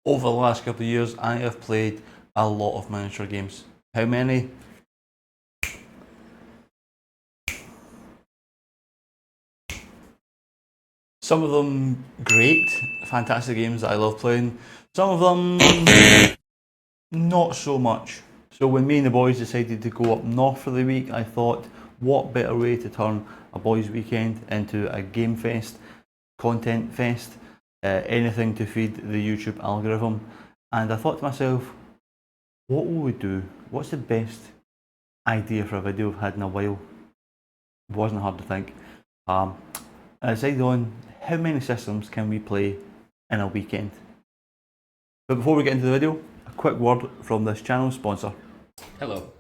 Over the last couple of years, I have played a lot of miniature games. How many? Some of them great, fantastic games that I love playing. Some of them not so much. So when me and the boys decided to go up north for the week, I thought, what better way to turn a boys' weekend into a game fest, content fest, anything to feed the YouTube algorithm. And I thought to myself, what will we do? What's the best idea for a video I've had in a while? It wasn't hard to think. I decided on how many systems can we play in a weekend. But before we get into the video, a quick word from this channel sponsor. Hello.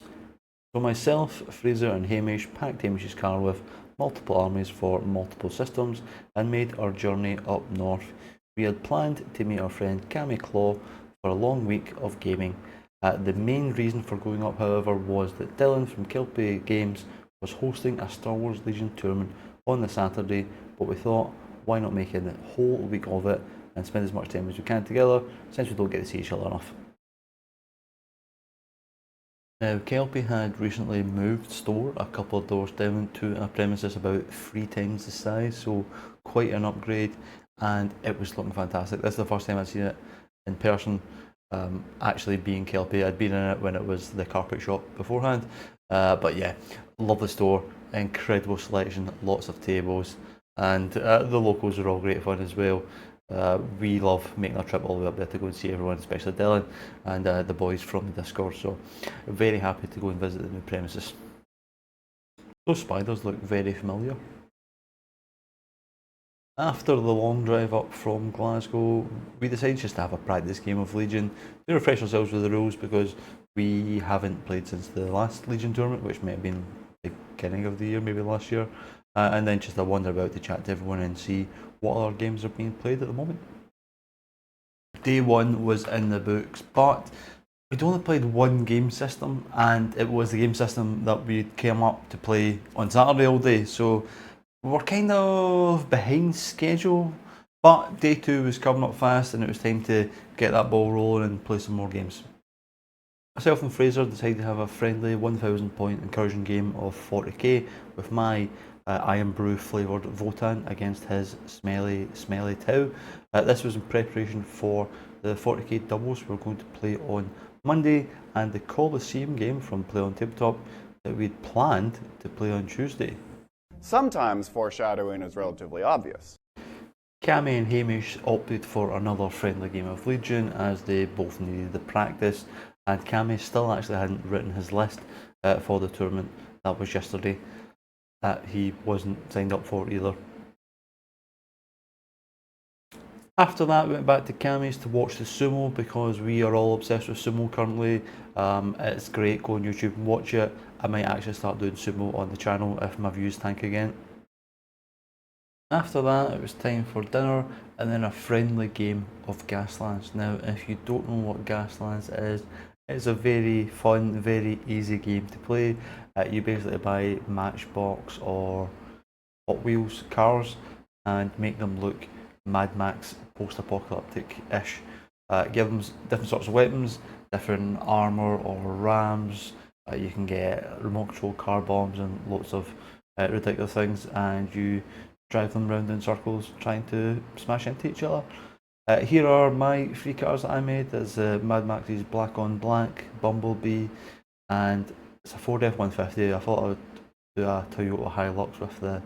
So myself, Fraser and Hamish packed Hamish's car with multiple armies for multiple systems and made our journey up north. We had planned to meet our friend Cammy Claw for a long week of gaming. The main reason for going up, however, was that Dylan from Kelpie Games was hosting a Star Wars Legion tournament on the Saturday, but we thought, why not make it a whole week of it and spend as much time as we can together, since we don't get to see each other enough. Now, Kelpie had recently moved store a couple of doors down to a premises about 3 times the size, so quite an upgrade, and it was looking fantastic. This is the first time I've seen it in person, actually being Kelpie. I'd been in it when it was the carpet shop beforehand, but yeah, love the store, incredible selection, lots of tables, and the locals are all great fun as well. We love making a trip all the way up there to go and see everyone, especially Dylan and the boys from the Discord, so very happy to go and visit the new premises. Those spiders look very familiar. After the long drive up from Glasgow, we decided just to have a practice game of Legion to refresh ourselves with the rules, because we haven't played since the last Legion tournament, which may have been the beginning of the year, maybe last year, and then just a wander about to chat to everyone and see what other games are being played at the moment. Day one was in the books, but we'd only played one game system, and it was the game system that we came up to play on Saturday all day, so we were kind of behind schedule, but day two was coming up fast and it was time to get that ball rolling and play some more games. Myself and Fraser decided to have a friendly 1000 point incursion game of 40k with my Iron Brew flavoured Votann against his Smelly Tau. This was in preparation for the 40k doubles we're going to play on Monday, and the Colosseum game from Play on Tabletop that we'd planned to play on Tuesday. Sometimes foreshadowing is relatively obvious. Cammy and Hamish opted for another friendly game of Legion as they both needed the practice, and Cammy still actually hadn't written his list for the tournament that was yesterday, that he wasn't signed up for either. After that, we went back to Cammy's to watch the sumo, because we are all obsessed with sumo currently. It's great, go on YouTube and watch it. I might actually start doing sumo on the channel if my views tank again. After that, it was time for dinner and then a friendly game of Gaslands. Now, if you don't know what Gaslands is, it's a very fun, very easy game to play. You basically buy Matchbox or Hot Wheels cars and make them look Mad Max post-apocalyptic-ish. Give them different sorts of weapons, different armour or rams. You can get remote control car bombs and lots of ridiculous things, and you drive them around in circles trying to smash into each other. Here are my 3 cars that I made. There's Mad Max's Black on Black, Bumblebee, and it's a Ford F-150. I thought I would do a Toyota Hilux with the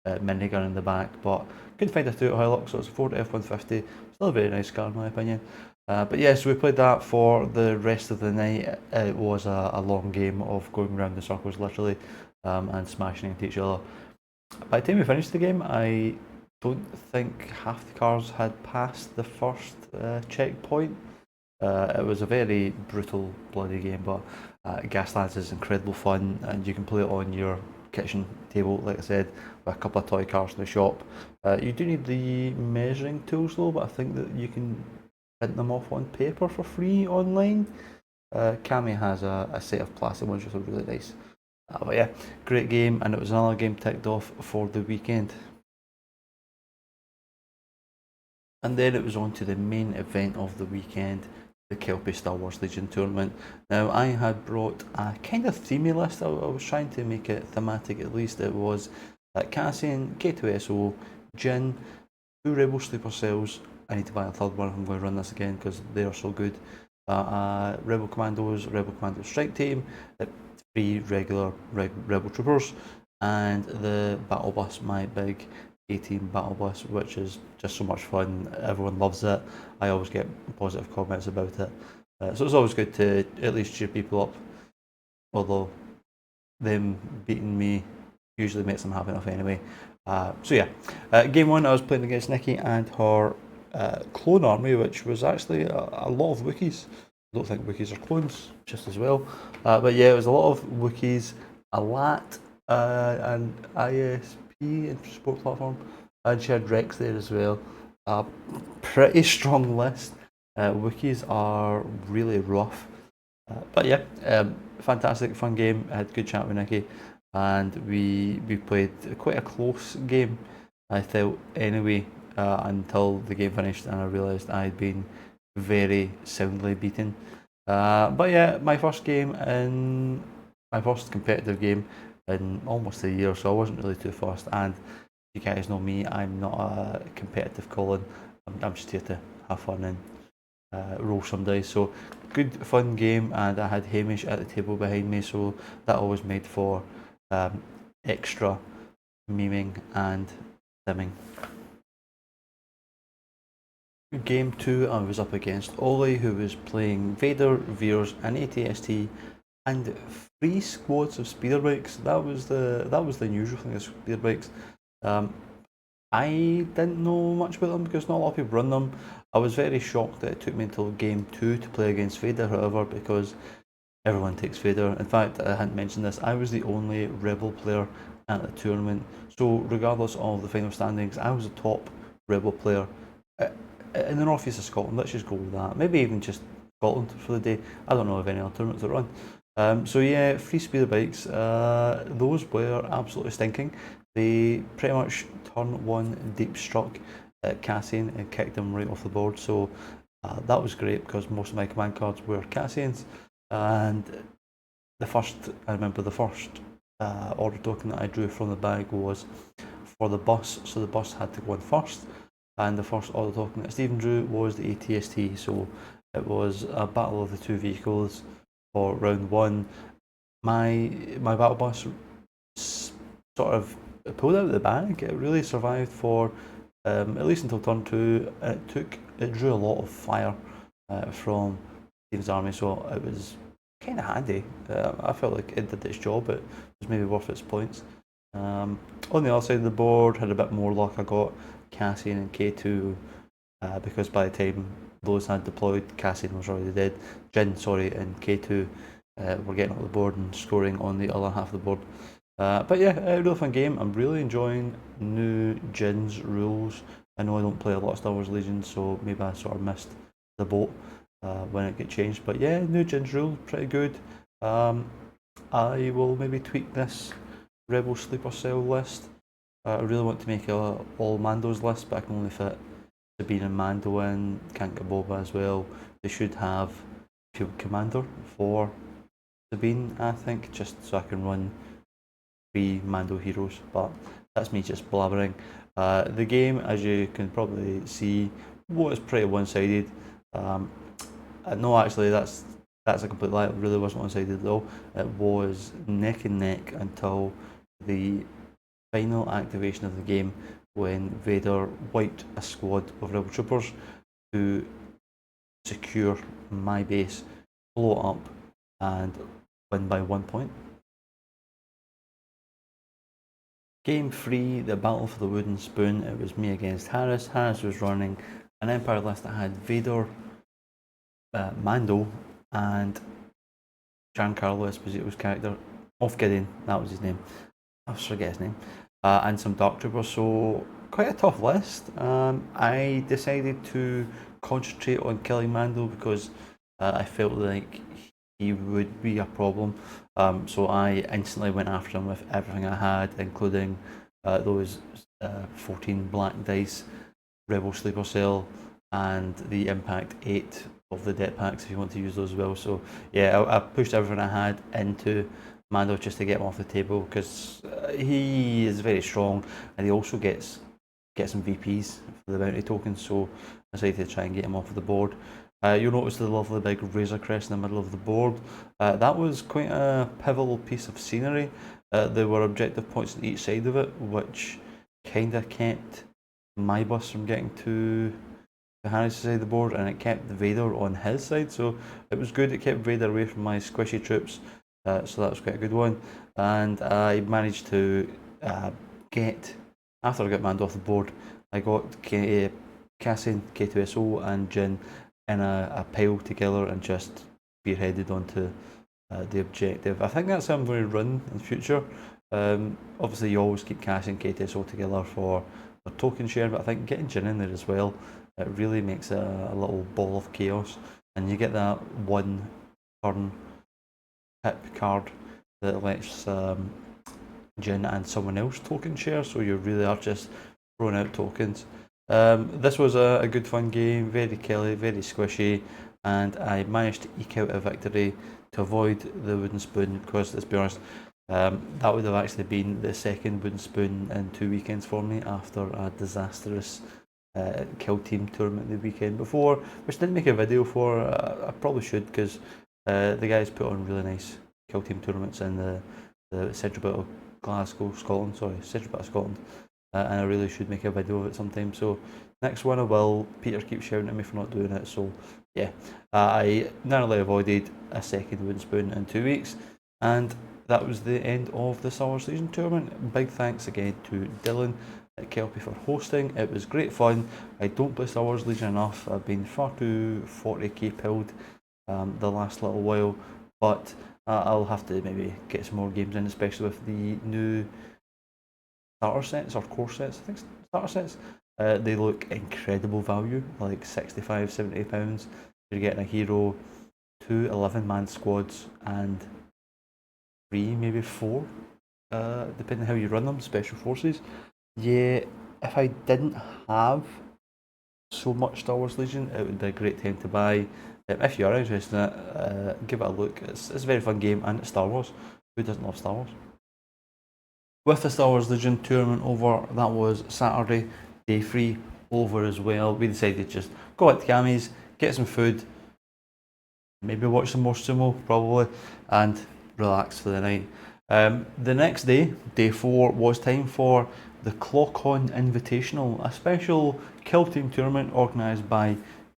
minigun in the back, but couldn't find a Toyota Hilux, so it's a Ford F-150. Still a very nice car in my opinion. But yeah, so we played that for the rest of the night. It was a long game of going around in circles literally, and smashing into each other. By the time we finished the game, I don't think half the cars had passed the first checkpoint. It was a very brutal, bloody game, but Gaslands is incredible fun, and you can play it on your kitchen table, like I said, with a couple of toy cars in the shop. You do need the measuring tools though, but I think that you can print them off on paper for free online. Cammy has a set of plastic ones, which are really nice. But yeah, great game, and it was another game ticked off for the weekend. And then it was on to the main event of the weekend, the Kelpie Star Wars Legion tournament. Now, I had brought a kind of themey list. I was trying to make it thematic at least. It was Cassian, K2SO, Jin, 2 Rebel Sleeper Cells. I need to buy a third one if I'm going to run this again because they are so good. Rebel Commandos Strike Team, 3 regular Rebel Troopers, and the Battle Bus, my big A-Team Battle Bus, which is just so much fun. Everyone loves it. I always get positive comments about it. So it's always good to at least cheer people up, although them beating me usually makes them happy enough anyway. So yeah, game 1 I was playing against Nikki and her clone army, which was actually a lot of Wookiees. I don't think Wookiees are clones, just as well. But yeah, it was a lot of Wookiees, a LAT, and ISP, Support Platform, and she had Rex there as well. Pretty strong list. Wookiees are really rough. But yeah, fantastic, fun game. I had a good chat with Nikki, and we played quite a close game, I felt anyway, until the game finished and I realised I had been very soundly beaten. But yeah, my first competitive game in almost a year, so I wasn't really too fussed. And you guys know me, I'm not a competitive Colin. I'm just here to have fun and roll some dice. So good fun game, and I had Hamish at the table behind me, so that always made for extra memeing and simming. Game 2, I was up against Ollie, who was playing Vader, Veers, and ATST, and 3 squads of speeder bikes. That was the unusual thing of speeder bikes. I didn't know much about them because not a lot of people run them. I was very shocked that it took me until game 2 to play against Vader, however, because everyone takes Vader. In fact, I hadn't mentioned this, I was the only Rebel player at the tournament. So regardless of the final standings, I was a top Rebel player in the northeast of Scotland. Let's just go with that. Maybe even just Scotland for the day. I don't know of any other tournaments that run. So yeah, 3 speeder bikes. Those were absolutely stinking. They pretty much turn 1 deep struck at Cassian and kicked him right off the board. So that was great because most of my command cards were Cassian's. And I remember the first order token that I drew from the bag was for the bus, so the bus had to go on first. And the first order token that Stephen drew was the ATST, so it was a battle of the 2 vehicles for round 1. My battle bus sort of pulled out of the bag. It really survived for at least until turn 2. It drew a lot of fire from Stephen's army, so it was kind of handy. I felt like it did its job. It was maybe worth its points. On the other side of the board, had a bit more luck. I got Cassian and K2 because by the time those had deployed, Cassian was already dead. Jin, sorry, and K2 were getting up the board and scoring on the other half of the board. But yeah, a real fun game. I'm really enjoying new Jin's rules. I know I don't play a lot of Star Wars Legion, so maybe I sort of missed the boat when it get changed. But yeah, new Jin's rules, pretty good. I will maybe tweak this Rebel Sleeper Cell list. I really want to make a all Mandos list, but I can only fit Sabine and Mando in. Can't get Boba as well. They should have Field Commander for Sabine, I think, just so I can run 3 Mando heroes, but that's me just blabbering. The game, as you can probably see, was pretty one-sided. No, actually, that's a complete lie. It really wasn't one-sided though. It was neck and neck until the final activation of the game, when Vader wiped a squad of Rebel Troopers to secure my base, blow it up, and win by 1 point. Game 3, the battle for the wooden spoon. It was me against Harris. Harris was running an Empire list that had Vader, Mando, and Giancarlo Esposito's character, Moff Gideon, that was his name. I forget his name. And some Dark Troopers, so quite a tough list. I decided to concentrate on killing Mando because I felt like he would be a problem. So I instantly went after him with everything I had, including those 14 black dice Rebel Sleeper Cell, and the Impact 8 of the deck packs if you want to use those as well. So yeah, I pushed everything I had into Mando just to get him off the table, because he is very strong, and he also gets some VPs for the bounty tokens, so I decided to try and get him off of the board. You'll notice the lovely big Razor Crest in the middle of the board. That was quite a pivotal piece of scenery. There were objective points on each side of it, which kind of kept my bus from getting to Harry's side of the board, and it kept Vader on his side, so it was good. It kept Vader away from my squishy troops, so that was quite a good one. And I managed to get, after I got Mando off the board, I got Cassian, K2SO and Jyn in a pile together and just spearheaded onto the objective. I think that's how I'm going to run in the future. Obviously you always keep Cassian, K2SO together for token share, but I think getting Jyn in there as well, it really makes a little ball of chaos, and you get that one turn hip card that lets Jyn and someone else token share, so you really are just throwing out tokens. This was a good fun game, very killy, very squishy, and I managed to eke out a victory to avoid the wooden spoon, because let's be honest, that would have actually been the second wooden spoon in 2 weekends for me, after a disastrous Kill Team tournament the weekend before, which I didn't make a video for. I probably should, because the guys put on really nice Kill Team tournaments in the central bit of Glasgow, Scotland, central bit of Scotland, and I really should make a video of it sometime. So next one I will. Peter keeps shouting at me for not doing it, so yeah. I narrowly avoided a second wooden spoon in 2 weeks, and that was the end of the Star Wars Legion tournament. Big thanks again to Dylan at Kelpie for hosting. It was great fun. I don't play Star Wars Legion enough. I've been far too 40k pilled the last little while, but I'll have to maybe get some more games in, especially with the new starter sets or core sets. I think starter sets. They look incredible value, like £65-70. You're getting a hero, 2 11-man squads, and 3, maybe 4, depending on how you run them, special forces. Yeah, if I didn't have so much Star Wars Legion, it would be a great time to buy. If you are interested in it, give it a look. It's a very fun game, and it's Star Wars. Who doesn't love Star Wars? With the Star Wars Legion tournament over, that was Saturday, day 3 over as well. We decided to just go out to Cammy's, get some food, maybe watch some more sumo, probably, and relax for the night. The next day, day 4, was time for the Clock-On Invitational, a special Kill Team tournament organised by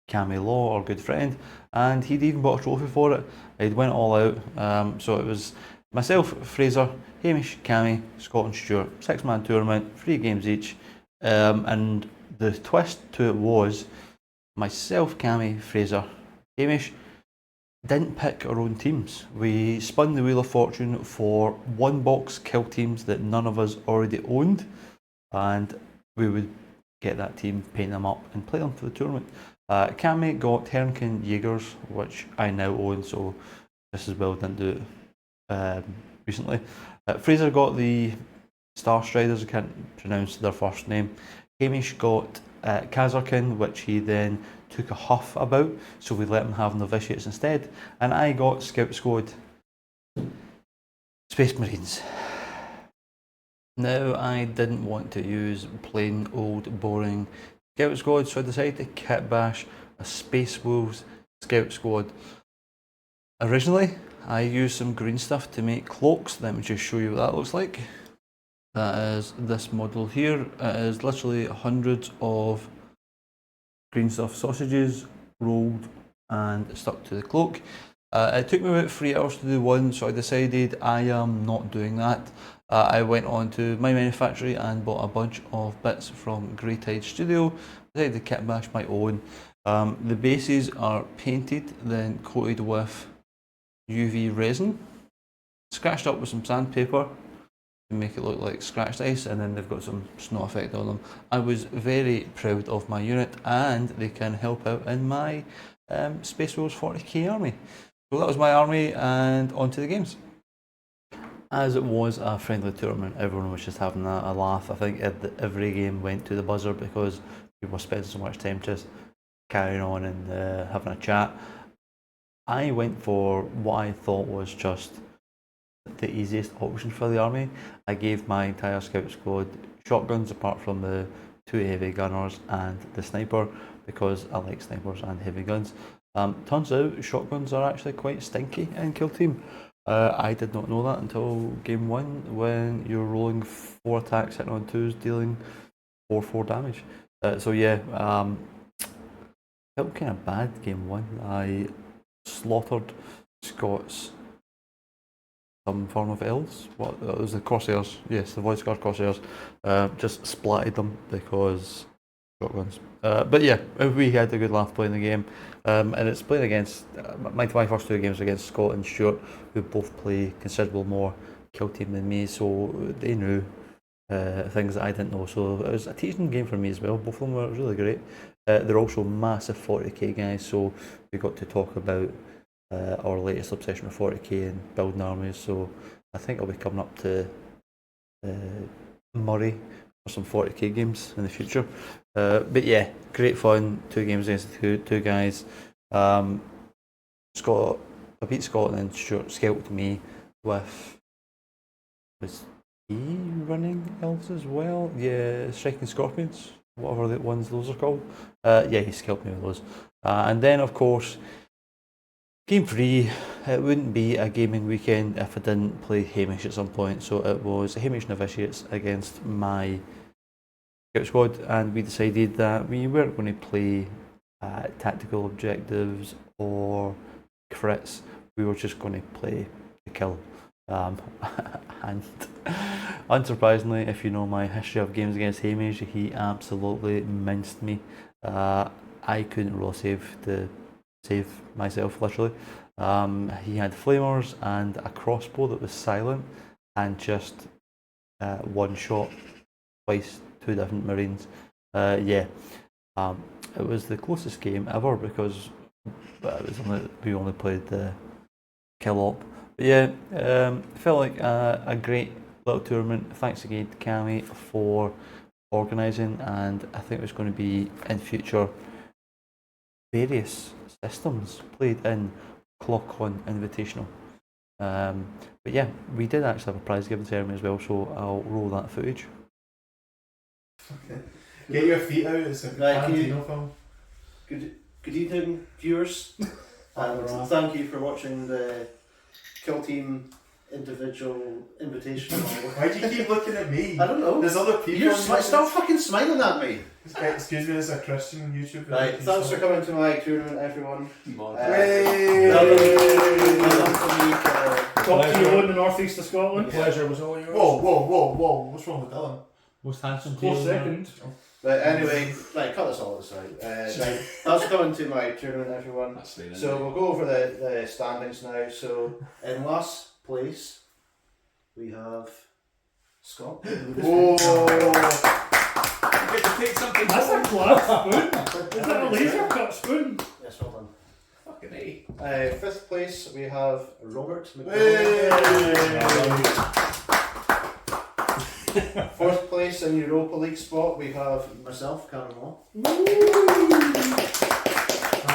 Cammy Law, our good friend, and he'd even bought a trophy for it. He'd went all out, so it was myself, Fraser, Hamish, Cammy, Scott and Stuart, 6-man tournament, 3 games each, and the twist to it was myself, Cammy, Fraser, Hamish didn't pick our own teams. We spun the Wheel of Fortune for 1-box kill teams that none of us already owned, and we would get that team, paint them up and play them for the tournament. Cammy got Hernkin Jaegers, which I now own, so just as well didn't do it recently. Fraser got the Star Striders, I can't pronounce their first name. Hamish got Kazarkin, which he then took a huff about, so we let him have Novitiates instead. And I got Scout Squad Space Marines. Now, I didn't want to use plain old boring Scout Squad, so I decided to kit bash a Space Wolves Scout Squad. Originally, I used some green stuff to make cloaks. Let me just show you what that looks like. That is this model here. It is literally hundreds of green stuff sausages rolled and stuck to the cloak. It took me about 3 hours to do one, so I decided I am not doing that. I went on to My Manufactory and bought a bunch of bits from Grey Tide Studio. Decided to kit bash my own. The bases are painted, then coated with UV resin, scratched up with some sandpaper to make it look like scratched ice, and then they've got some snow effect on them. I was very proud of my unit, and they can help out in my Space Wolves 40k army. So that was my army, and on to the games. As it was a friendly tournament, everyone was just having a laugh. I think every game went to the buzzer because we were spending so much time just carrying on and having a chat. I went for what I thought was just the easiest option for the army. I gave my entire scout squad shotguns apart from the 2 heavy gunners and the sniper because I like snipers and heavy guns. Turns out shotguns are actually quite stinky in Kill Team. I did not know that until game 1 when you're rolling 4 attacks hitting on 2s dealing 4 damage. So yeah, felt kind of bad game 1. I slaughtered Scots some form of elves. What it was the Corsairs? Yes, the Void Guard Corsairs. Just splatted them because shotguns. But yeah, we had a good laugh playing the game, and it's playing against my first 2 games against Scott and Stuart, who both play considerable more Kill Team than me, so they knew things that I didn't know. So it was a teaching game for me as well. Both of them were really great. They're also massive 40k guys, so we got to talk about our latest obsession with 40k and building armies. So I think I'll be coming up to Murray for some 40k games in the future. But yeah, great fun. 2 games against the two guys. I beat Scotland and Stuart scalped me with. Was he running elves as well? Yeah, striking scorpions, whatever the ones those are called. Yeah, he scalped me with those. And then of course, game 3, it wouldn't be a gaming weekend if I didn't play Hamish at some point. So it was Hamish Novitiates against my Scout Squad, and we decided that we weren't going to play tactical objectives or crits. We were just going to play the kill. And unsurprisingly, if you know my history of games against Hamish, he absolutely minced me. I couldn't roll save to save myself, literally. He had flamers and a crossbow that was silent, and just one shot twice 2 different marines. Yeah, it was the closest game ever because we only played the kill op. But yeah, felt like a great little tournament. Thanks again to Cami for organising, and I think there's going to be in future various systems played in ClockCon Invitational. But yeah, we did actually have a prize given ceremony as well, so I'll roll that footage. Okay. Get your feet out, it's a Tarantino film. Good evening, viewers, and thank you for watching the Kill Team individual invitational. Why do you keep looking at me? I don't know. There's other people. You're stop fucking smiling at me. Excuse me, there's a Christian YouTube. Right, thanks for coming to my tournament, everyone. Top tier in the northeast of Scotland. Pleasure was all yours. Whoa! What's wrong with Dylan? Most handsome Close second. But anyway, right, cut this all aside. Right, thanks for coming to my tournament, everyone. So we'll go over the standings now. So in last place, we have Scott. Whoa! You get to take something. That's a glass spoon. Is that a laser cut spoon? Yes, well done. Fucking A. 5th place, we have Robert Hey! McDonald. 4th place in Europa League spot, we have myself, Cameron Law. That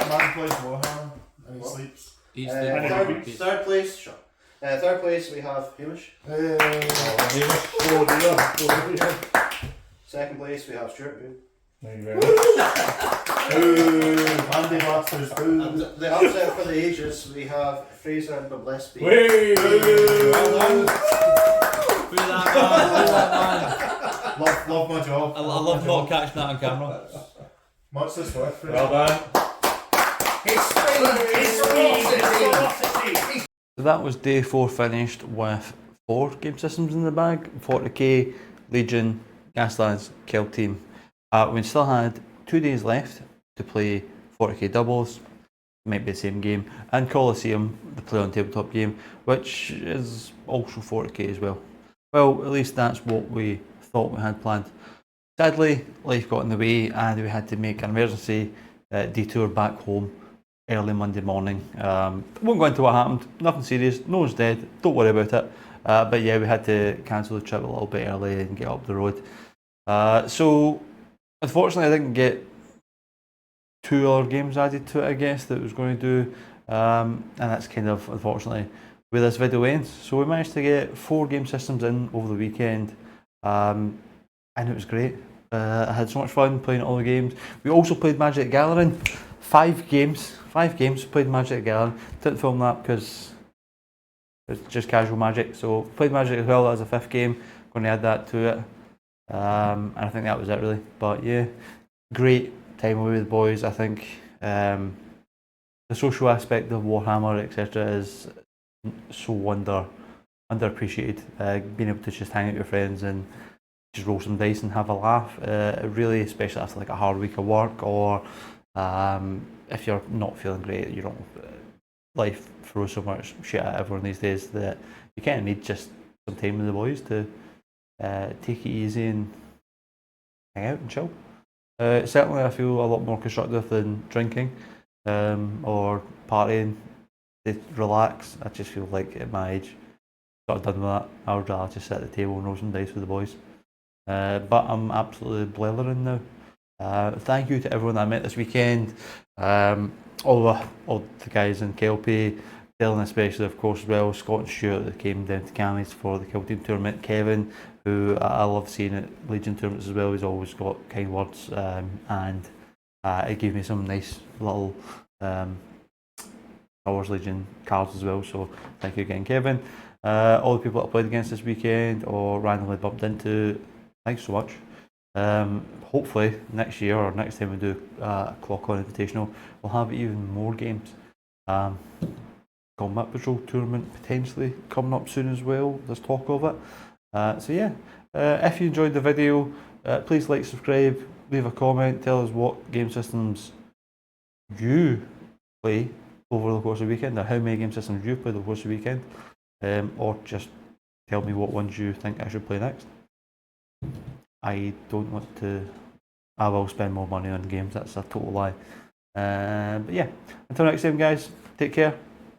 man plays Warhammer and he What? sleeps. He's Third place, sure. Third place, we have Hamish. Hey! Second place, we have Stuart. Boo. Thank you very much. Andy Masters, And the upset for the ages, we have Fraser and Gillespie. Well done. Who's that man? Love my job. I love not catching that on camera. Much this worth. Well done. So that was day 4 finished with 4 game systems in the bag: 40k, Legion, Gaslands, Kill Team. We still had 2 days left to play 40k doubles, might be the same game, and Colosseum, the play on tabletop game, which is also 40k as well. Well, at least that's what we thought we had planned. Sadly, life got in the way and we had to make an emergency detour back home early Monday morning. Won't go into what happened, nothing serious, no one's dead, don't worry about it. But yeah, we had to cancel the trip a little bit early and get up the road. So Unfortunately, I didn't get 2 other games added to it, I guess, that it was going to do. And that's kind of, unfortunately, where this video ends. So we managed to get 4 game systems in over the weekend. And it was great. I had so much fun playing all the games. We also played Magic the Gathering. 5 games. 5 games played Magic the Gathering. Didn't film that because it's just casual Magic. So played Magic as well. That was a 5th game. Going to add that to it. And I think that was it really. But yeah, great time away with the boys. I think the social aspect of Warhammer, etc., is so underappreciated. Being able to just hang out with your friends and just roll some dice and have a laugh, really, especially after like a hard week of work, or if you're not feeling great, you don't. Life throws so much shit at everyone these days that you kind of need just some time with the boys to take it easy and hang out and chill. Certainly, I feel a lot more constructive than drinking or partying. To relax, I just feel like at my age, sort of done with that. I would rather just sit at the table and roll some dice with the boys. But I'm absolutely blethering now. Thank you to everyone that I met this weekend. All the guys in Kelpie, Dylan especially, of course, as well. Scott and Stuart that came down to Cammie's for the Kill Team tournament. Kevin, who I love seeing at Legion tournaments as well. He's always got kind words, and it gave me some nice little Star Wars Legion cards as well. So thank you again, Kevin. All the people that I played against this weekend or randomly bumped into, thanks so much. Hopefully next year or next time we do Clock On Invitational, we'll have even more games. Combat Patrol tournament potentially coming up soon as well. There's talk of it. So yeah, if you enjoyed the video, please like, subscribe, leave a comment, tell us what game systems you play over the course of the weekend, or how many game systems you play over the course of the weekend, or just tell me what ones you think I should play next. I don't want to. I will spend more money on games. That's a total lie. But yeah, until next time, guys. Take care.